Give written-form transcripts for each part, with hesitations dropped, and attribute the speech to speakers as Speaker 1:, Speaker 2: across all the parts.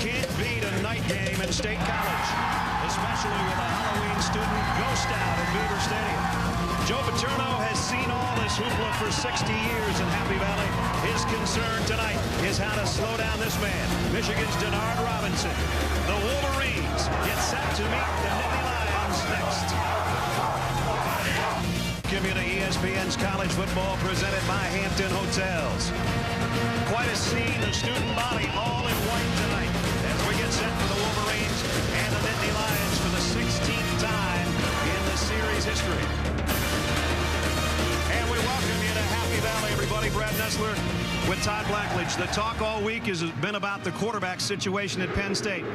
Speaker 1: can't beat a night game in State College, especially with a Halloween student ghost out at Beaver Stadium. Joe Paterno has seen all this hoopla for 60 years in Happy Valley. His concern tonight is how to slow down this man, Michigan's Denard Robinson. The Wolverines get set to meet the Nittany Lions next. Community ESPN's college football presented by Hampton Hotels. Quite a scene, the student body all in white tonight as we get set for the Wolverines and the Nittany Lions for the 16th time in the series history. And we welcome you to Happy Valley, everybody. Brad Nessler with Todd Blackledge. The talk all week has been about the quarterback situation at Penn State.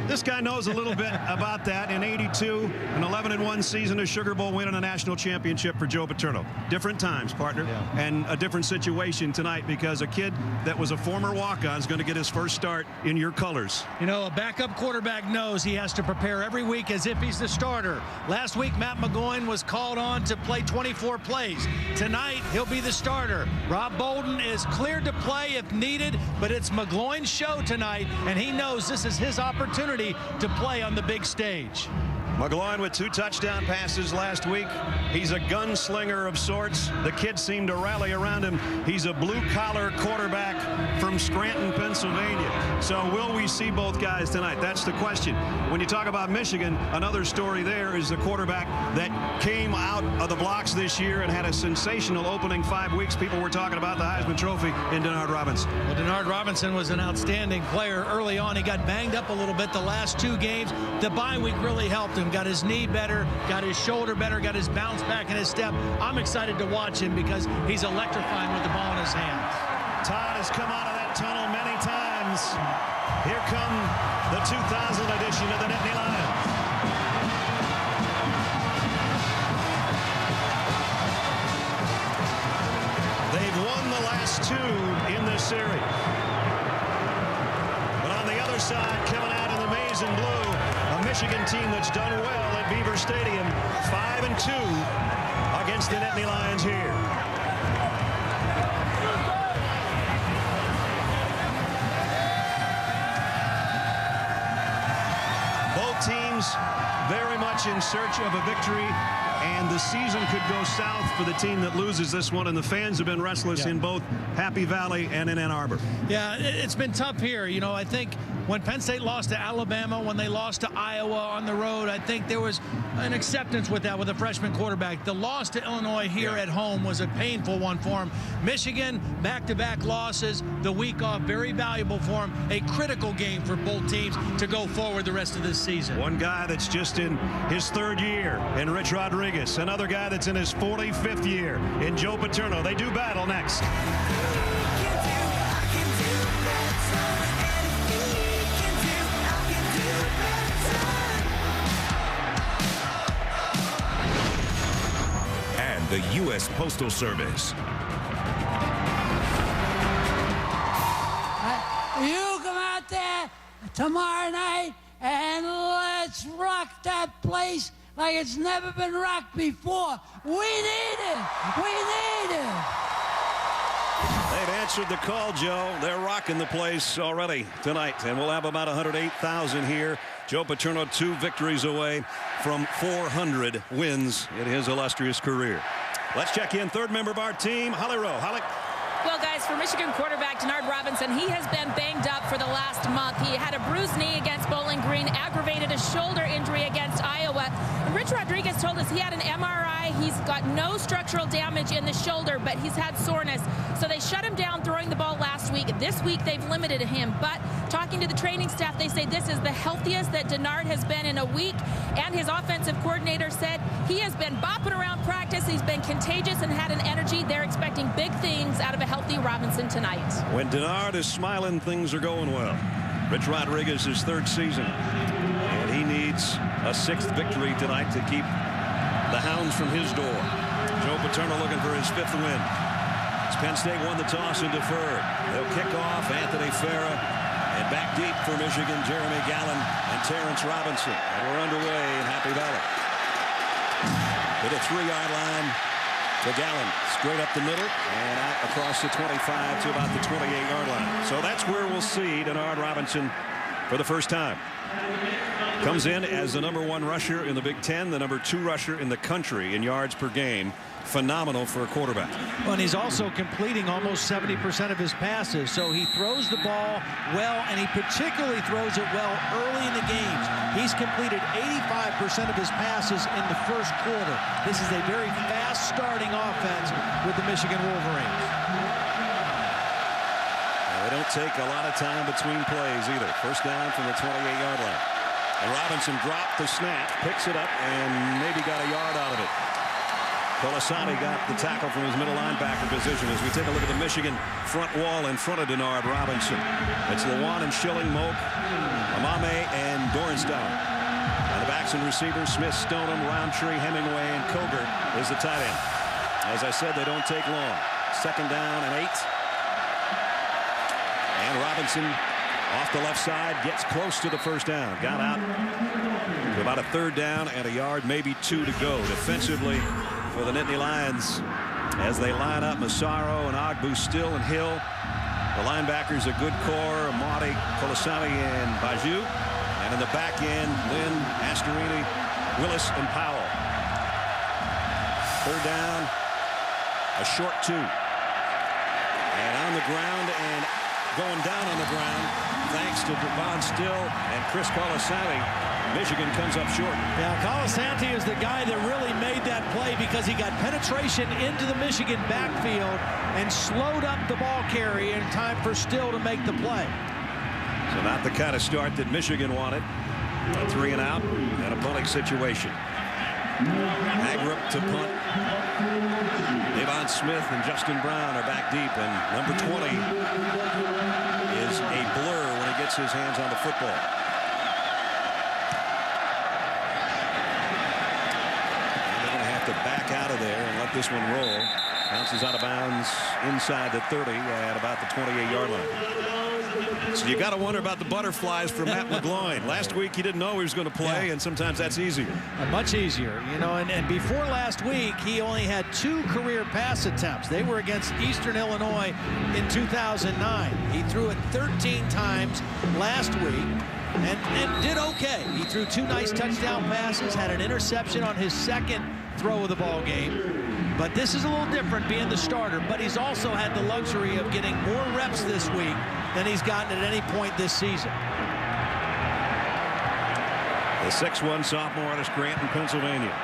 Speaker 1: This guy knows a little bit about that. In '82, an 11-1 season, a Sugar Bowl win, and a national championship for Joe Paterno. Different times, partner, and a different situation tonight because a kid that was a former walk-on is going to get his first start in your colors.
Speaker 2: You know, a backup quarterback knows he has to prepare every week as if he's the starter. Last week, Matt McGowan was called on to play 24 plays. Tonight, he'll be the starter. Rob Bolden is cleared to play if needed, but it's McGloin's show tonight, and he knows this is his opportunity to play on the big stage.
Speaker 1: McGloin with 2 touchdown passes last week. He's a gunslinger of sorts. The kids seem to rally around him. He's a blue-collar quarterback from Scranton, Pennsylvania. So will we see both guys tonight? That's the question. When you talk about Michigan, another story there is the quarterback that came out of the blocks this year and had a sensational opening 5 weeks. People were talking about the Heisman Trophy in Denard Robinson.
Speaker 2: Well, Denard Robinson was an outstanding player early on. He got banged up a little bit the last 2 games. The bye week really helped him. Got his knee better, got his shoulder better, got his bounce back in his step. I'm excited to watch him because he's electrifying with the ball in his hands.
Speaker 1: Todd has come out of that tunnel many times. Here come the 2000 edition of the Nittany Lions. They've won the last 2 in this series. But on the other side, coming out in the maize and blue, a Michigan team that's done well at Beaver Stadium, 5-2 against the Nittany Lions here. Both teams very much in search of a victory, and the season could go south for the team that loses this one, and the fans have been restless in both Happy Valley and in Ann Arbor.
Speaker 2: Yeah, it's been tough here. You know, I think when Penn State lost to Alabama, when they lost to Iowa on the road, I think there was an acceptance with that with a freshman quarterback. The loss to Illinois here at home was a painful one for him. Michigan, back-to-back losses, the week off, very valuable for him. A critical game for both teams to go forward the rest of this season.
Speaker 1: One guy that's just in his 3rd year in Rich Rodriguez. Another guy that's in his 45th year in Joe Paterno. They do battle next.
Speaker 3: The U.S. Postal Service.
Speaker 4: You come out there tomorrow night and let's rock that place like it's never been rocked before. We need it. We need it.
Speaker 1: They've answered the call, Joe. They're rocking the place already tonight, and we'll have about 108,000 here. Joe Paterno 2 victories away from 400 wins in his illustrious career. Let's check in. 3rd member of our team, Holly Rowe. Holly.
Speaker 5: Well, guys, for Michigan quarterback Denard Robinson, he has been banged up for the last month. He had a bruised knee against Bowling Green, aggravated a shoulder injury against Iowa. And Rich Rodriguez told us he had an MRI. He's got no structural damage in the shoulder, but he's had soreness. So they shut him down throwing the ball last week. This week, they've limited him. But talking to the training staff, they say this is the healthiest that Denard has been in a week. And his offensive coordinator said he has been bopping around practice. He's been contagious and had an energy. They're expecting big things out of a healthy Robinson tonight.
Speaker 1: When Denard is smiling, things are going well. Rich Rodriguez, his 3rd season, and he needs a 6th victory tonight to keep the hounds from his door. Joe Paterno looking for his 5th win. As Penn State won the toss and deferred. They'll kick off. Anthony Farah, and back deep for Michigan, Jeremy Gallen and Terrence Robinson. And we're underway in Happy Valley. To the 3-yard line to Gallen, straight up the middle and out across the 25 to about the 28-yard line. So that's where we'll see Denard Robinson for the first time. Comes in as the #1 rusher in the Big Ten, the #2 rusher in the country in yards per game. Phenomenal for a quarterback.
Speaker 2: Well, and he's also completing almost 70% of his passes, so he throws the ball well, and he particularly throws it well early in the games. He's completed 85% of his passes in the first quarter. This is a very fast starting offense with the Michigan Wolverines.
Speaker 1: They don't take a lot of time between plays either. First down from the 28-yard line. And Robinson dropped the snap, picks it up, and maybe got a yard out of it. Colasani got the tackle from his middle linebacker position as we take a look at the Michigan front wall in front of Denard Robinson. It's Lewan and Schilling, Moak, Amame, and Dorenstein. And the backs and receivers, Smith, Stoneham, Roundtree, Hemingway, and Koger is the tight end. As I said, they don't take long. Second down and 8. And Robinson off the left side gets close to the first down. Got out to about a third down and a yard, maybe 2 to go. Defensively for the Nittany Lions as they line up Massaro and Ogbu, Still, and Hill. The linebackers a good core, Amati, Colasani, and Baju. And in the back end, Lynn, Asterini, Willis, and Powell. Third down, a short 2. And on the ground and going down on the ground, thanks to Devon Still and Chris Colasani, Michigan comes up short.
Speaker 2: Yeah, Colasanti is the guy that really made that play because he got penetration into the Michigan backfield and slowed up the ball carry in time for Still to make the play.
Speaker 1: So not the kind of start that Michigan wanted. A 3 and out and a punting situation. Agrup to punt. Devon Smith and Justin Brown are back deep, and number 20 is a blur when he gets his hands on the football. To back out of there and let this one roll. Bounces out of bounds inside the 30 at about the 28-yard line. So you got to wonder about the butterflies for Matt McGloin. Last week he didn't know he was going to play, and sometimes that's easier.
Speaker 2: Much easier, you know, and before last week he only had 2 career pass attempts. They were against Eastern Illinois in 2009. He threw it 13 times last week and did okay. He threw 2 nice touchdown passes, had an interception on his second throw of the ball game. But this is a little different being the starter, but he's also had the luxury of getting more reps this week than he's gotten at any point this season.
Speaker 1: The 6'1" sophomore out of Scranton, Pennsylvania,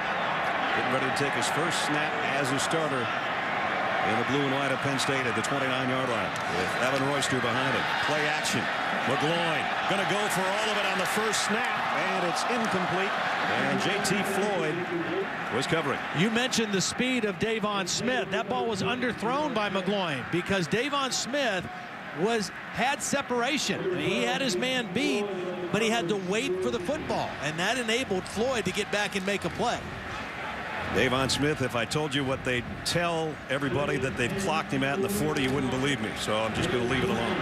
Speaker 1: getting ready to take his first snap as a starter in the blue and white of Penn State at the 29-yard line with Evan Royster behind him. Play action. McGloin going to go for all of it on the first snap, and it's incomplete. And J.T. Floyd was covering.
Speaker 2: You mentioned the speed of Devon Smith. That ball was underthrown by McGloin because Devon Smith had separation. He had his man beat, but he had to wait for the football, and that enabled Floyd to get back and make a play.
Speaker 1: Devon Smith, if I told you what they tell everybody that they've clocked him at in the 40, you wouldn't believe me. So I'm just going to leave it alone.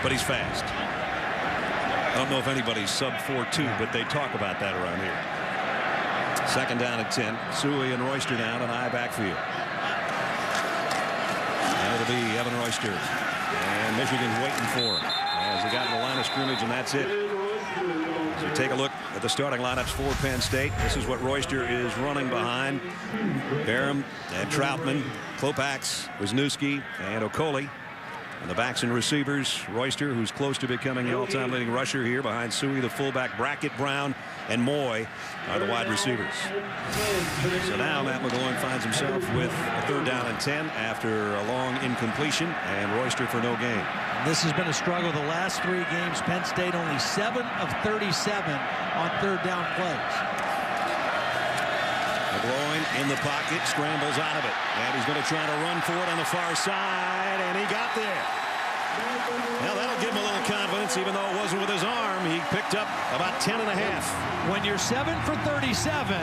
Speaker 1: But he's fast. I don't know if anybody's sub 4.2, but they talk about that around here. Second down at 10. Suey and Royster down, and I backfield. And it'll be Evan Royster. And Michigan's waiting for him as he got in the line of scrimmage, and that's it. So take a look at the starting lineups for Penn State. This is what Royster is running behind. Barham and Troutman, Klopax, Wisniewski, and Okoli. And the backs and receivers, Royster, who's close to becoming the all-time leading rusher here behind Suey, the fullback. Brackett, Brown, and Moy are the wide receivers. So now Matt McGloin finds himself with a third down and 10 after a long incompletion, and Royster for no gain.
Speaker 2: This has been a struggle the last 3 games. Penn State only 7 of 37 on third down plays.
Speaker 1: McGloin in the pocket, scrambles out of it, and he's going to try to run for it on the far side, and he got there. Now that'll give him a little confidence, even though it wasn't with his arm. He picked up about 10 and a half.
Speaker 2: When you're 7 for 37,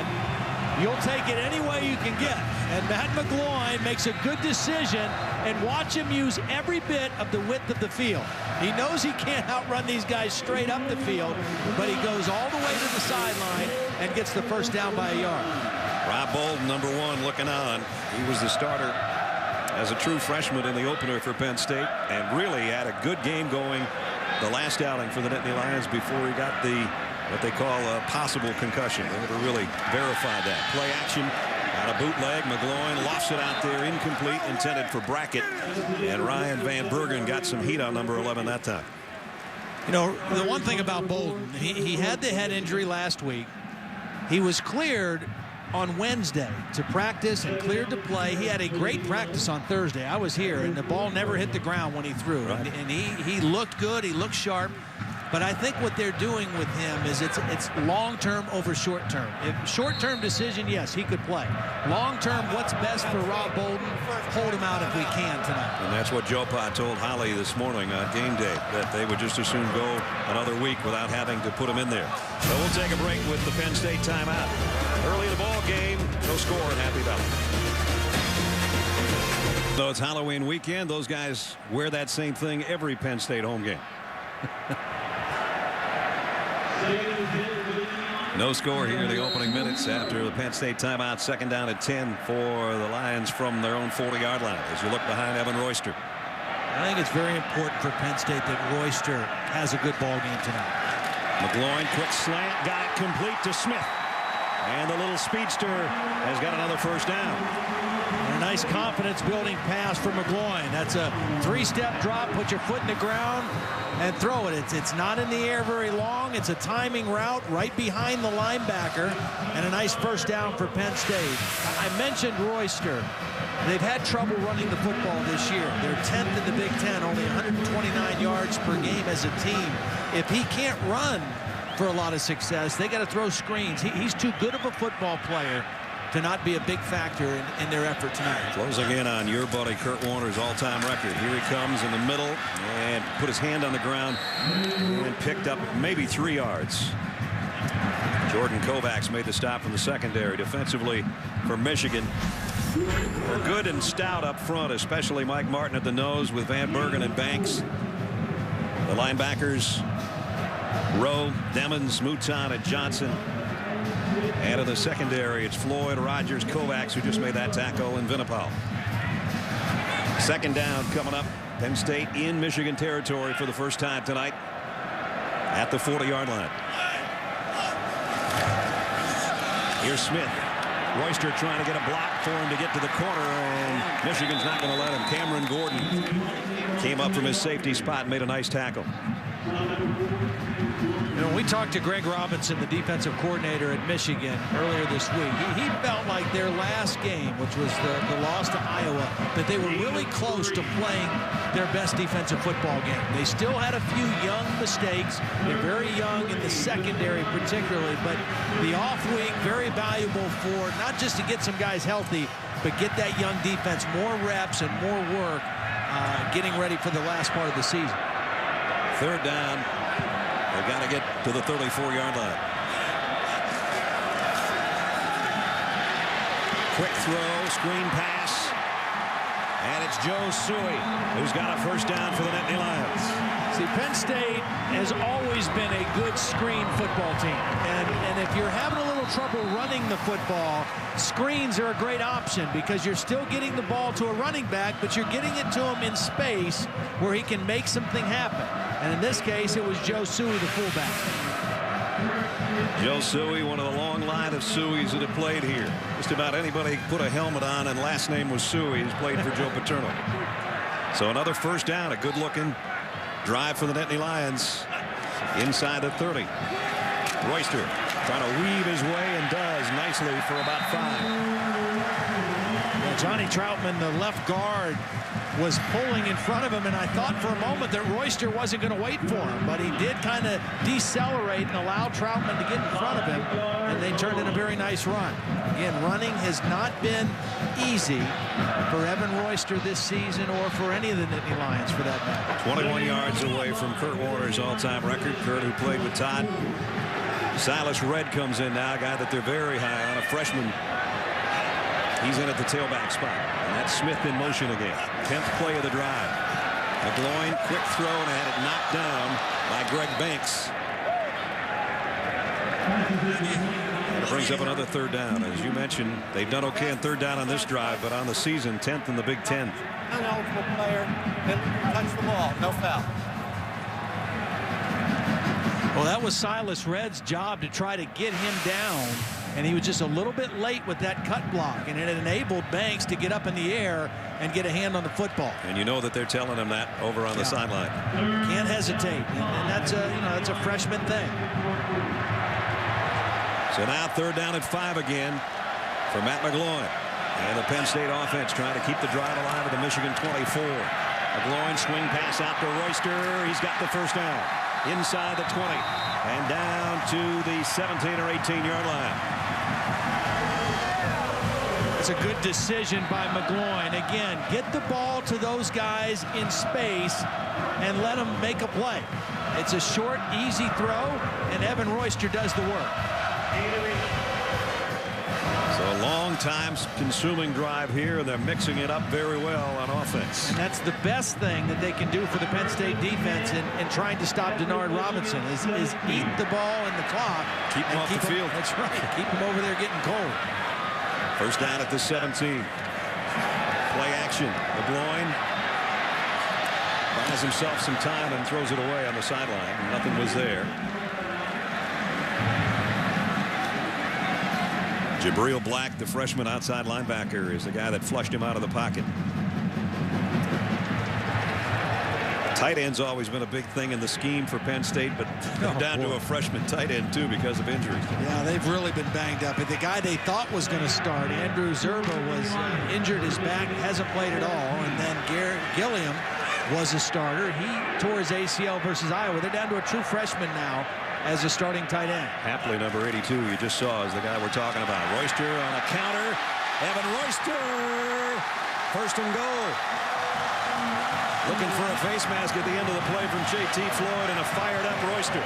Speaker 2: you'll take it any way you can get. And Matt McGloin makes a good decision, and watch him use every bit of the width of the field. He knows he can't outrun these guys straight up the field, but he goes all the way to the sideline and gets the first down by a yard.
Speaker 1: Rob Bolden, number 1, looking on. He was the starter as a true freshman in the opener for Penn State, and really had a good game going the last outing for the Nittany Lions before he got what they call a possible concussion. They never really verified that. Play action on a bootleg. McGloin lofts it out there, incomplete, intended for Brackett, and Ryan Van Bergen got some heat on number 11 that time.
Speaker 2: You know, the one thing about Bolden, he had the head injury last week. He was cleared on Wednesday to practice and cleared to play. He had a great practice on Thursday. I was here, and the ball never hit the ground when he threw. Right. And he looked good. He looked sharp. But I think what they're doing with him is it's long-term over short-term. If short-term decision, yes, he could play. Long-term, what's best for Rob Bolden? Hold him out if we can tonight.
Speaker 1: And that's what Joe Pa told Holly this morning on game day, that they would just as soon go another week without having to put him in there. So we'll take a break with the Penn State timeout. Early in the ball game, no score in Happy Valley. So it's Halloween weekend. Those guys wear that same thing every Penn State home game. No score here in the opening minutes after the Penn State timeout. Second down at 10 for the Lions from their own 40-yard line as you look behind Evan Royster.
Speaker 2: I think it's very important for Penn State that Royster has a good ball game tonight.
Speaker 1: McGloin, quick slant, got it complete to Smith. And the little speedster has got another first down.
Speaker 2: And a nice confidence-building pass for McGloin. That's a three-step drop, put your foot in the ground, and throw it. It's not in the air very long. It's a timing route right behind the linebacker, and a nice first down for Penn State. I mentioned Royster. They've had trouble running the football this year. They're 10th in the Big Ten, only 129 yards per game as a team. If he can't run for a lot of success, they got to throw screens. He's too good of a football player to not be a big factor in their effort tonight.
Speaker 1: Closing in on your buddy Kurt Warner's all-time record. Here he comes in the middle and put his hand on the ground and picked up maybe 3 yards. Jordan Kovacs made the stop from the secondary. Defensively for Michigan, they're good and stout up front, especially Mike Martin at the nose with Van Bergen and Banks. The linebackers, Rowe, Demmons, Mouton, and Johnson. And in the secondary, it's Floyd, Rogers, Kovacs, who just made that tackle, and Vinipal. Second down coming up. Penn State in Michigan territory for the first time tonight at the 40-yard line. Here's Smith. Royster trying to get a block for him to get to the corner, and Michigan's not going to let him. Cameron Gordon came up from his safety spot and made a nice tackle.
Speaker 2: You know, when we talked to Greg Robinson, the defensive coordinator at Michigan, earlier this week, he felt like their last game, which was the loss to Iowa, that they were really close to playing their best defensive football game. They still had a few young mistakes. They're very young in the secondary particularly, but the off week, very valuable for not just to get some guys healthy, but get that young defense more reps and more work getting ready for the last part of the season.
Speaker 1: Third down. They've got to get to the 34-yard line. Quick throw, screen pass, and it's Joe Suey who's got a first down for the Nittany Lions.
Speaker 2: See, Penn State has always been a good screen football team, and if you're having a little trouble running the football, screens are a great option because you're still getting the ball to a running back, but you're getting it to him in space where he can make something happen. And in this case, it was Joe Suey, the fullback.
Speaker 1: Joe Suey, one of the long line of Sueys that have played here. Just about anybody put a helmet on and last name was Suey has played for Joe Paterno. So another first down, a good-looking drive for the Nittany Lions inside the 30. Royster trying to weave his way and does nicely for about 5.
Speaker 2: Well, Johnny Troutman, the left guard, was pulling in front of him, and I thought for a moment that Royster wasn't going to wait for him, but he did kind of decelerate and allow Troutman to get in front of him, and they turned in a very nice run. Again, running has not been easy for Evan Royster this season or for any of the Nittany Lions for that matter.
Speaker 1: 21 yards away from Kurt Warner's all-time record. Kurt, who played with Todd. Silas Redd comes in now, a guy that they're very high on, a freshman. He's in at the tailback spot. And that's Smith in motion again. 10th play of the drive. McGloin, quick throw, and had it knocked down by Greg Banks. And it brings up another third down. As you mentioned, they've done okay on third down on this drive, but on the season, 10th in the Big Ten.
Speaker 6: Uneligible player, didn't touch the ball, no foul.
Speaker 2: Well, that was Silas Redd's job to try to get him down, and he was just a little bit late with that cut block, and it enabled Banks to get up in the air and get a hand on the football.
Speaker 1: And you know that they're telling him that over on the sideline.
Speaker 2: Can't hesitate, and that's a freshman thing.
Speaker 1: So now 3rd down and 5 again for Matt McGloin. And the Penn State offense trying to keep the drive alive at the Michigan 24. McGloin swing pass out to Royster. He's got the first down inside the 20 and down to the 17 or 18-yard line.
Speaker 2: It's a good decision by McGloin. Again, get the ball to those guys in space and let them make a play. It's a short, easy throw, and Evan Royster does the work.
Speaker 1: So a long time consuming drive here, and they're mixing it up very well on offense.
Speaker 2: And that's the best thing that they can do for the Penn State defense in trying to stop Denard Robinson is eat the ball and the clock.
Speaker 1: Keep him off the field.
Speaker 2: That's right. Keep him over there getting cold.
Speaker 1: First down at the 17. Play action. McGloin buys himself some time and throws it away on the sideline. Nothing was there. Jabril Black, the freshman outside linebacker, is the guy that flushed him out of the pocket. Tight end's always been a big thing in the scheme for Penn State, but they're down to a freshman tight end too because of injuries.
Speaker 2: Yeah, they've really been banged up. The guy they thought was going to start, Andrew Zerba, was injured his back, hasn't played at all, and then Garrett Gilliam was a starter. He tore his ACL versus Iowa. They're down to a true freshman now as a starting tight end.
Speaker 1: Happily, number 82 you just saw is the guy we're talking about. Royster on a counter. Evan Royster, first and goal. Looking for a face mask at the end of the play from J.T. Floyd and a fired-up Royster.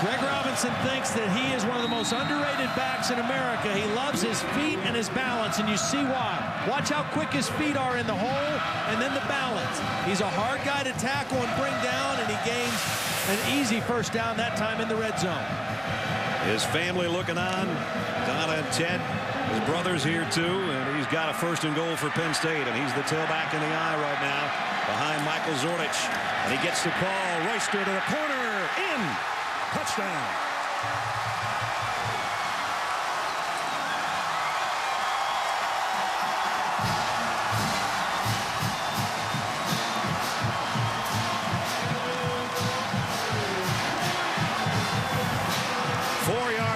Speaker 2: Greg Robinson thinks that he is one of the most underrated backs in America. He loves his feet and his balance, and you see why. Watch how quick his feet are in the hole, and then the balance. He's a hard guy to tackle and bring down, and he gains an easy first down that time in the red zone.
Speaker 1: His family looking on. Donna and Ted. His brother's here too, and he's got a first and goal for Penn State, and he's the tailback in the eye right now behind Michael Zordich. And he gets the call. Royster to the corner. In. Touchdown.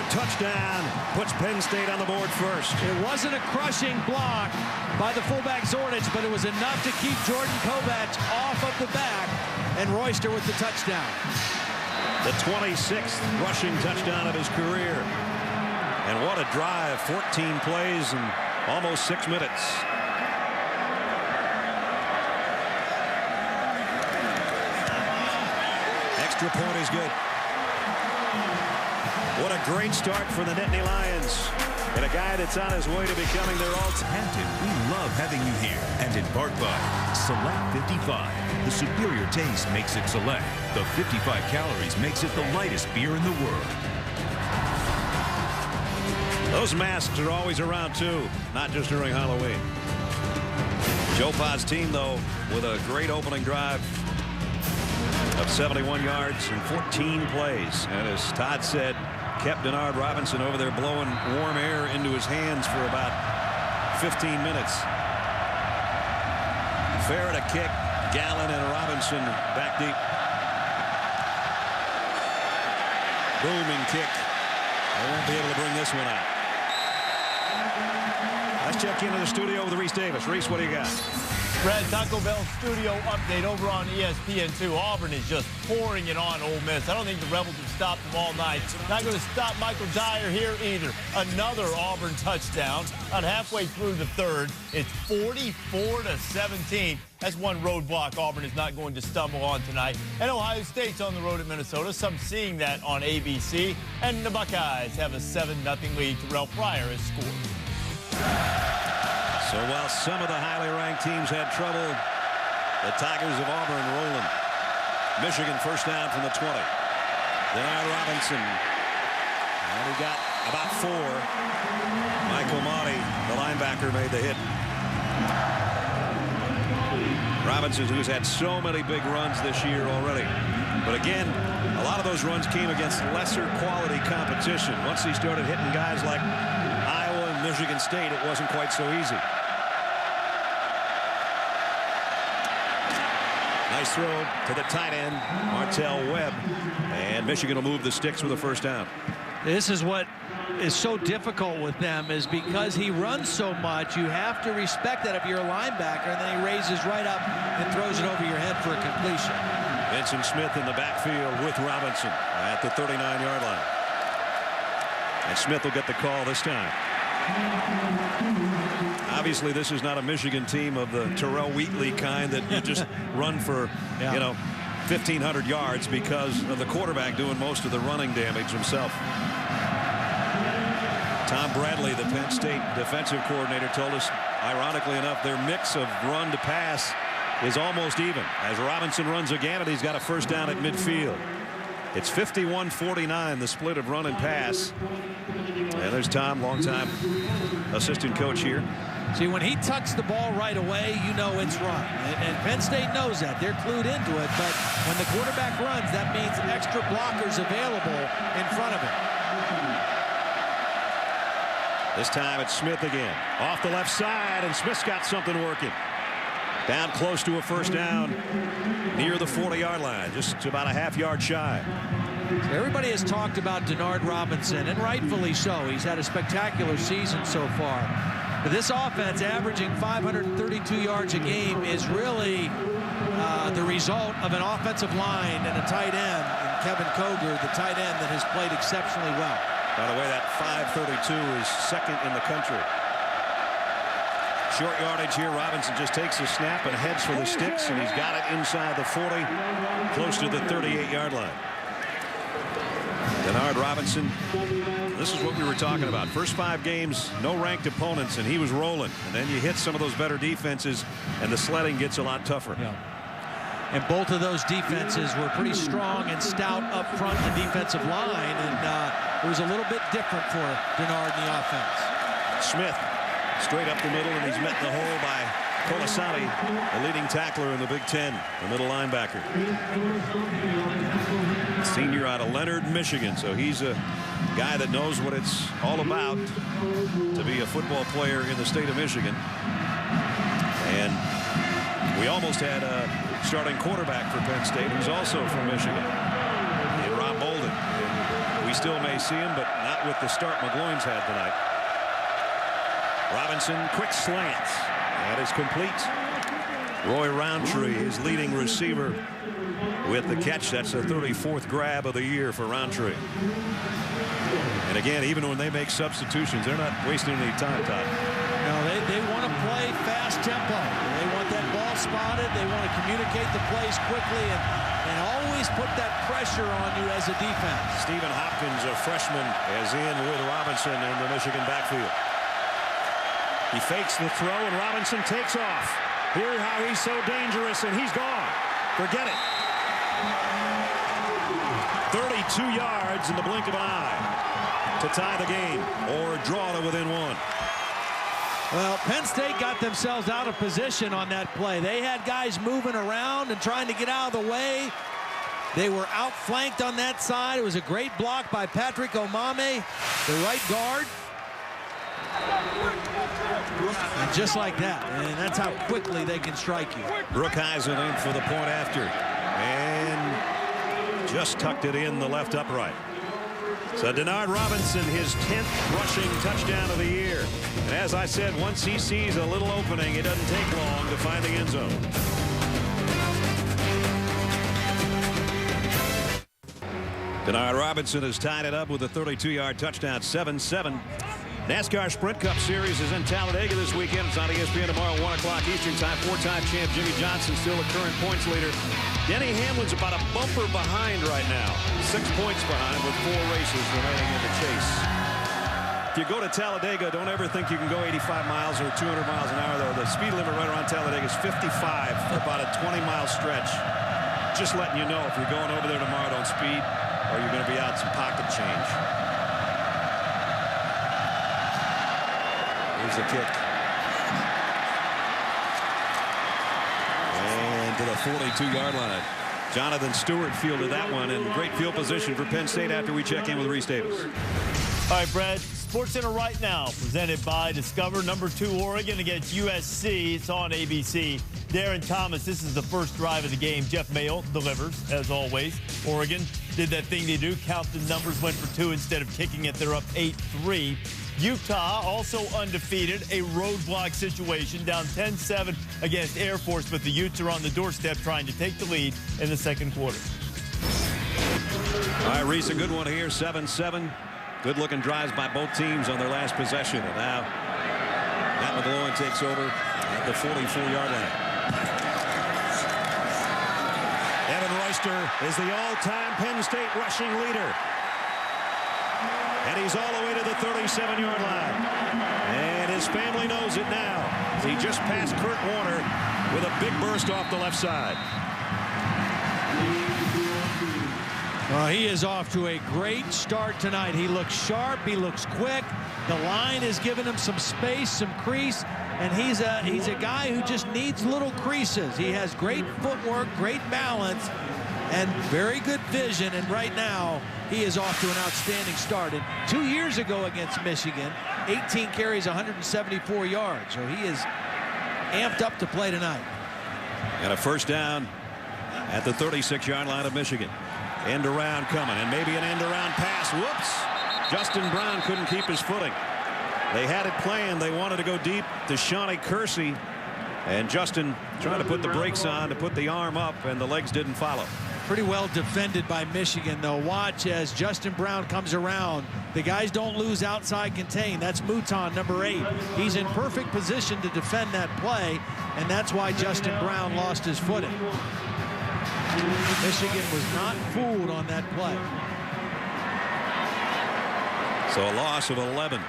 Speaker 1: Touchdown puts Penn State on the board first.
Speaker 2: It wasn't a crushing block by the fullback Zordich, but it was enough to keep Jordan Kovacs off of the back, and Royster with the touchdown.
Speaker 1: The 26th rushing touchdown of his career. And what a drive. 14 plays and almost 6 minutes. Extra point is good. What a great start for the Nittany Lions. And a guy that's on his way to becoming their all-time.
Speaker 3: Hampton, we love having you here. And in part by Select 55. The superior taste makes it Select. The 55 calories makes it the lightest beer in the world.
Speaker 1: Those masks are always around too, not just during Halloween. Joe Pa's team, though, with a great opening drive of 71 yards and 14 plays. And as Todd said, kept Denard Robinson over there blowing warm air into his hands for about 15 minutes. Farrett a kick, Gallen and Robinson back deep. Booming kick. They won't be able to bring this one out. Let's check into the studio with Reese Davis. Reese, what do you got?
Speaker 6: Brad, Taco Bell studio update over on ESPN2. Auburn is just pouring it on Ole Miss. I don't think the Rebels have stopped them all night. Not going to stop Michael Dyer here either. Another Auburn touchdown. About halfway through the third. It's 44-17. That's one roadblock Auburn is not going to stumble on tonight. And Ohio State's on the road at Minnesota. Some seeing that on ABC. And the Buckeyes have a 7-0 lead. Terrell Pryor has scored.
Speaker 1: So while some of the highly ranked teams had trouble, the Tigers of Auburn rolling. Michigan first down from the 20. Denard Robinson. And he got about 4. Michael Monty, the linebacker, made the hit. Robinson, who's had so many big runs this year already. But again, a lot of those runs came against lesser quality competition. Once he started hitting guys like Iowa and Michigan State, it wasn't quite so easy. Nice throw to the tight end, Martell Webb, and Michigan will move the sticks with a first down.
Speaker 2: This is what is so difficult with them, is because he runs so much, you have to respect that if you're a linebacker, and then he raises right up and throws it over your head for a completion.
Speaker 1: Vincent Smith in the backfield with Robinson at the 39-yard line. And Smith will get the call this time. Obviously, this is not a Michigan team of the Terrell Wheatley kind that you just run for, 1,500 yards because of the quarterback doing most of the running damage himself. Tom Bradley, the Penn State defensive coordinator, told us, ironically enough, their mix of run to pass is almost even. As Robinson runs again, and he's got a first down at midfield. It's 51-49, the split of run and pass. And there's Tom, longtime assistant coach here.
Speaker 2: See, when he tucks the ball right away, you know it's run. And Penn State knows that. They're clued into it. But when the quarterback runs, that means extra blockers available in front of him.
Speaker 1: This time it's Smith again. Off the left side, and Smith's got something working. Down close to a first down near the 40-yard line, just about a half-yard shy.
Speaker 2: Everybody has talked about Denard Robinson, and rightfully so. He's had a spectacular season so far. But this offense, averaging 532 yards a game, is really the result of an offensive line and a tight end, and Kevin Koger, the tight end that has played exceptionally well.
Speaker 1: By the way, that 532 is second in the country. Short yardage here. Robinson just takes a snap and heads for the sticks, and he's got it inside the 40, close to the 38-yard line. Denard Robinson, this is what we were talking about. First 5 games, no ranked opponents, and he was rolling. And then you hit some of those better defenses, and the sledding gets a lot tougher.
Speaker 2: Yeah. And both of those defenses were pretty strong and stout up front, the defensive line, and it was a little bit different for Denard in the offense.
Speaker 1: Smith straight up the middle, and he's met in the hole by Colasani, the leading tackler in the Big Ten, the middle linebacker. Senior out of Leonard, Michigan, so he's a guy that knows what it's all about to be a football player in the state of Michigan. And we almost had a starting quarterback for Penn State who's also from Michigan, in Rob Bolden. We still may see him, but not with the start McGloin's had tonight. Robinson, quick slant. That is complete. Roy Roundtree, his leading receiver, with the catch. That's the 34th grab of the year for Roundtree. And again, even when they make substitutions, they're not wasting any time, Todd.
Speaker 2: No, they want to play fast tempo. They want that ball spotted. They want to communicate the plays quickly and always put that pressure on you as a defense.
Speaker 1: Stephen Hopkins, a freshman, is in with Robinson in the Michigan backfield. He fakes the throw, and Robinson takes off. Here's how he's so dangerous, and he's gone. Forget it. 32 yards in the blink of an eye to tie the game or draw to within 1.
Speaker 2: Well, Penn State got themselves out of position on that play. They had guys moving around and trying to get out of the way. They were outflanked on that side. It was a great block by Patrick Omame, the right guard. And just like that, and that's how quickly they can strike you.
Speaker 1: Brookhuizen in for the point after, and just tucked it in the left upright. So Denard Robinson, his 10th rushing touchdown of the year. And as I said, once he sees a little opening, it doesn't take long to find the end zone. Denard Robinson has tied it up with a 32-yard touchdown, 7-7. NASCAR Sprint Cup Series is in Talladega this weekend. It's on ESPN tomorrow, 1 o'clock Eastern Time. 4-time champ Jimmy Johnson still the current points leader. Denny Hamlin's about a bumper behind right now. 6 points behind with 4 races remaining in the chase. If you go to Talladega, don't ever think you can go 85 miles or 200 miles an hour, though. The speed limit right around Talladega is 55 for about a 20-mile stretch. Just letting you know, if you're going over there tomorrow, don't speed, or you're going to be out some pocket change. Here's the kick. And to the 42-yard line. Jonathan Stewart fielded that one, and great field position for Penn State after we check in with Reese Davis.
Speaker 6: All right, Brad, SportsCenter right now, presented by Discover. Number 2 Oregon against USC. It's on ABC. Darren Thomas, this is the first drive of the game. Jeff Mayo delivers, as always. Oregon did that thing they do, count the numbers, went for 2 instead of kicking it. They're up 8-3. Utah also undefeated, a roadblock situation, down 10-7 against Air Force, but the Utes are on the doorstep trying to take the lead in the second quarter.
Speaker 1: All right, Reese, a good one here, 7-7. Good-looking drives by both teams on their last possession. And now Matt McGloin takes over at the 44-yard line. Evan Royster is the all-time Penn State rushing leader. And he's all the way to the 37-yard line. And his family knows it now. He just passed Kurt Warner with a big burst off the left side.
Speaker 2: Well, he is off to a great start tonight. He looks sharp. He looks quick. The line is giving him some space, some crease. And he's a guy who just needs little creases. He has great footwork, great balance, and very good vision. And right now, he is off to an outstanding start. And 2 years ago against Michigan, 18 carries, 174 yards. So he is amped up to play tonight.
Speaker 1: And a first down at the 36-yard line of Michigan. End around coming, and maybe an end around pass. Whoops. Justin Brown couldn't keep his footing. They had it planned. They wanted to go deep to Shawnee Kersey. And Justin trying to put the brakes on to put the arm up, and the legs didn't follow.
Speaker 2: Pretty well defended by Michigan, though. Watch as Justin Brown comes around. The guys don't lose outside contain. That's Mouton, number 8. He's in perfect position to defend that play, and that's why Justin Brown lost his footing. Michigan was not fooled on that play.
Speaker 1: So a loss of 11.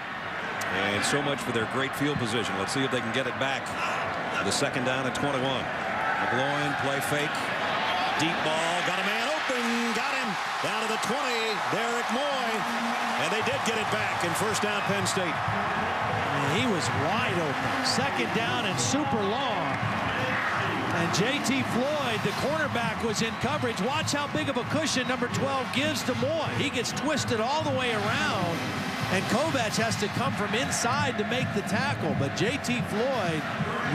Speaker 1: And so much for their great field position. Let's see if they can get it back. The second down at 21. McGloin, play fake. Deep ball. Got a man open. Got him. Down to the 20. Derek Moy. And they did get it back. And first down, Penn State.
Speaker 2: And he was wide open. Second down and super long. And J.T. Floyd, the cornerback, was in coverage. Watch how big of a cushion number 12 gives to Moy. He gets twisted all the way around, and Kovac has to come from inside to make the tackle. But J.T. Floyd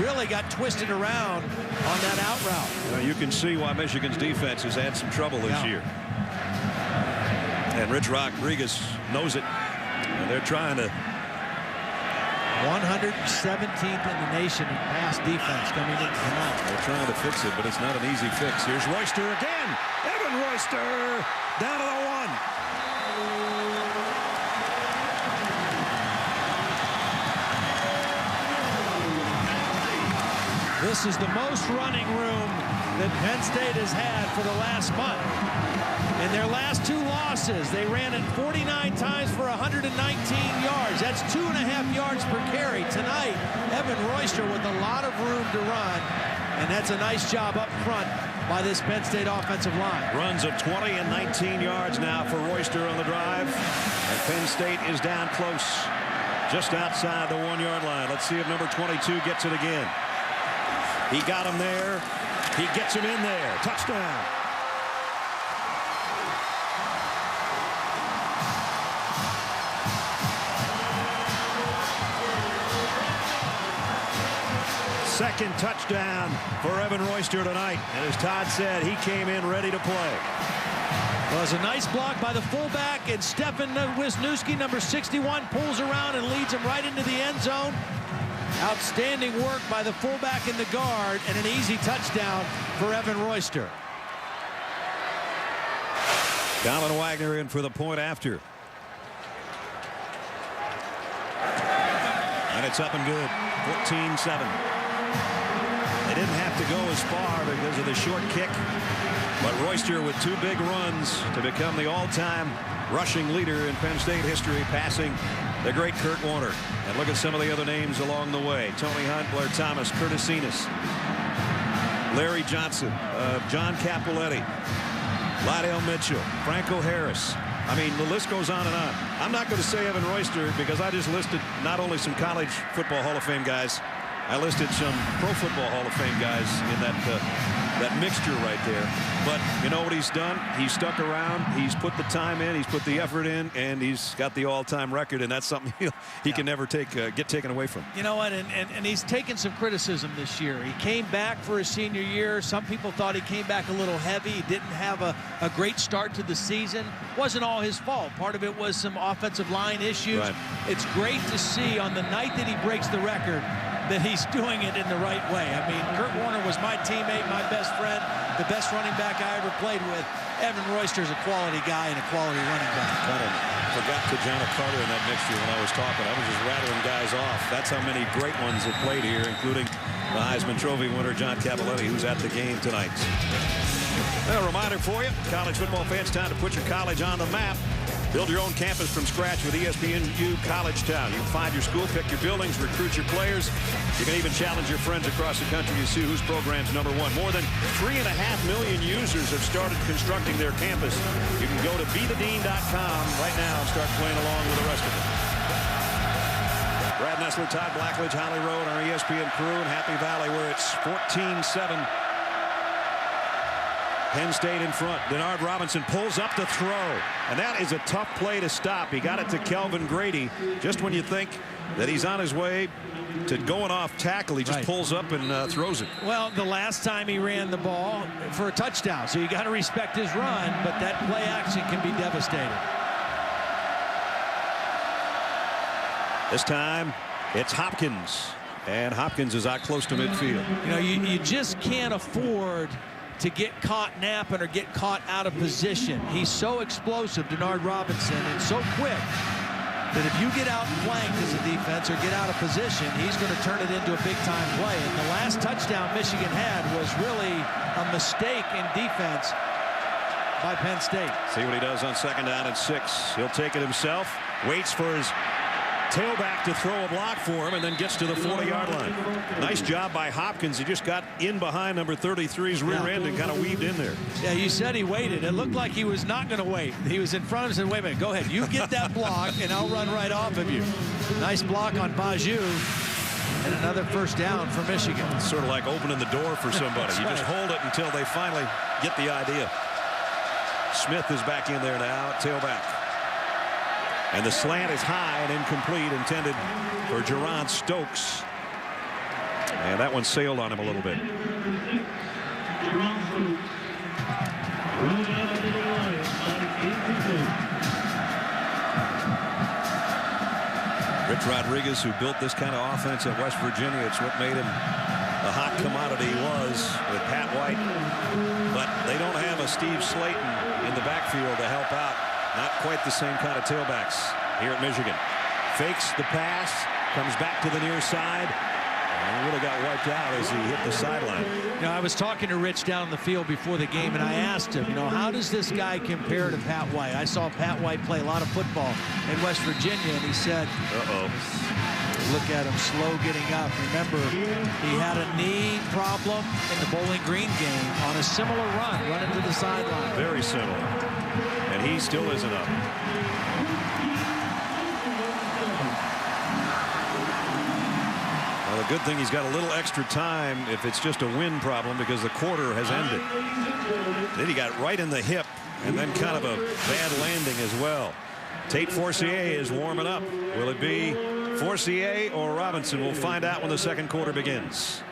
Speaker 2: really got twisted around on that out route.
Speaker 1: Well, you can see why Michigan's defense has had some trouble this year. And Rich Rodriguez knows it. And they're trying to.
Speaker 2: 117th in the nation in pass defense coming in tonight.
Speaker 1: They're trying to fix it, but it's not an easy fix. Here's Royster again. Evan Royster down to the 1.
Speaker 2: This is the most running room that Penn State has had for the last month. In their last 2 losses, they ran it 49 times for 119 yards. That's 2.5 yards per carry. Tonight, Evan Royster with a lot of room to run, and that's a nice job up front by this Penn State offensive line.
Speaker 1: Runs of 20 and 19 yards now for Royster on the drive. And Penn State is down close, just outside the 1-yard line. Let's see if number 22 gets it again. He got him there. He gets him in there. Touchdown. Second touchdown for Evan Royster tonight. And as Todd said, he came in ready to play.
Speaker 2: Well, it's a nice block by the fullback, and Stefan Wisniewski, number 61, pulls around and leads him right into the end zone. Outstanding work by the fullback and the guard, and an easy touchdown for Evan Royster.
Speaker 1: Colin Wagner in for the point after. And it's up and good. 14-7. They didn't have to go as far because of the short kick. But Royster with 2 big runs to become the all-time rushing leader in Penn State history, passing the great Kurt Warner. And look at some of the other names along the way. Tony Hunt, Blair Thomas, Curtis Enos, Larry Johnson, John Capoletti, Lydell Mitchell, Franco Harris. I mean, the list goes on and on. I'm not going to say Evan Royster because I just listed not only some college football Hall of Fame guys, I listed some Pro Football Hall of Fame guys in that that mixture right there. But you know what he's done? He's stuck around. He's put the time in. He's put the effort in, and he's got the all-time record. And that's something he can never get taken away from.
Speaker 2: You know what? And he's taken some criticism this year. He came back for his senior year. Some people thought he came back a little heavy. He didn't have a great start to the season. Wasn't all his fault. Part of it was some offensive line issues.
Speaker 1: Right.
Speaker 2: It's great to see on the night that he breaks the record that he's doing it in the right way. I mean, Kurt Warner was my teammate, my best friend, the best running back I ever played with. Evan Royster's a quality guy and a quality running back.
Speaker 1: Kind of forgot Kajana Carter in that mixture when I was talking. I was just rattling guys off. That's how many great ones have played here, including the Heisman Trophy winner, John Cavaletti, who's at the game tonight. A reminder for you, college football fans, time to put your college on the map. Build your own campus from scratch with ESPNU College Town. You can find your school, pick your buildings, recruit your players. You can even challenge your friends across the country to see whose program's #1. More than 3.5 million users have started constructing their campus. You can go to bethedean.com right now and start playing along with the rest of it. Brad Nessler, Todd Blackledge, Holly Road, our ESPN crew in Happy Valley, where it's 14-7. Penn State in front. Denard Robinson pulls up to throw. And that is a tough play to stop. He got it to Kelvin Grady. Just when you think that he's on his way to going off tackle, he just pulls up and throws it.
Speaker 2: Well, the last time he ran the ball for a touchdown. So you got to respect his run, but that play action can be devastating.
Speaker 1: This time, it's Hopkins. And Hopkins is out close to midfield.
Speaker 2: You know, you just can't afford to get caught napping or get caught out of position. He's so explosive, Denard Robinson, and so quick that if you get out flanked as a defense or get out of position, he's going to turn it into a big-time play. And the last touchdown Michigan had was really a mistake in defense by Penn State.
Speaker 1: See what he does on 2nd down and 6. He'll take it himself, waits for his tailback to throw a block for him, and then gets to the 40-yard line. Nice job by Hopkins. He just got in behind number 33's rear end and kind of weaved in there.
Speaker 2: Yeah, you said he waited. It looked like he was not going to wait. He was in front of him and said, wait a minute, go ahead. You get that block, and I'll run right off of you. Nice block on Baju, and another first down for Michigan.
Speaker 1: It's sort of like opening the door for somebody. You just hold it until they finally get the idea. Smith is back in there now at tailback. And the slant is high and incomplete, intended for Jerron Stokes. And that one sailed on him a little bit. Rich Rodriguez, who built this kind of offense at West Virginia, it's what made him the hot commodity he was with Pat White. But they don't have a Steve Slayton in the backfield to help out. Not quite the same kind of tailbacks here at Michigan. Fakes the pass, comes back to the near side, and really got wiped out as he hit the sideline.
Speaker 2: You know, I was talking to Rich down the field before the game, and I asked him, you know, how does this guy compare to Pat White? I saw Pat White play a lot of football in West Virginia, and he said, look at him slow getting up. Remember, he had a knee problem in the Bowling Green game on a similar run into the sideline.
Speaker 1: Very similar. And he still isn't up. Well, the good thing, he's got a little extra time if it's just a wind problem, because the quarter has ended. Then he got right in the hip, and then kind of a bad landing as well. Tate Forcier is warming up. Will it be Forcier or Robinson? We'll find out when the second quarter begins.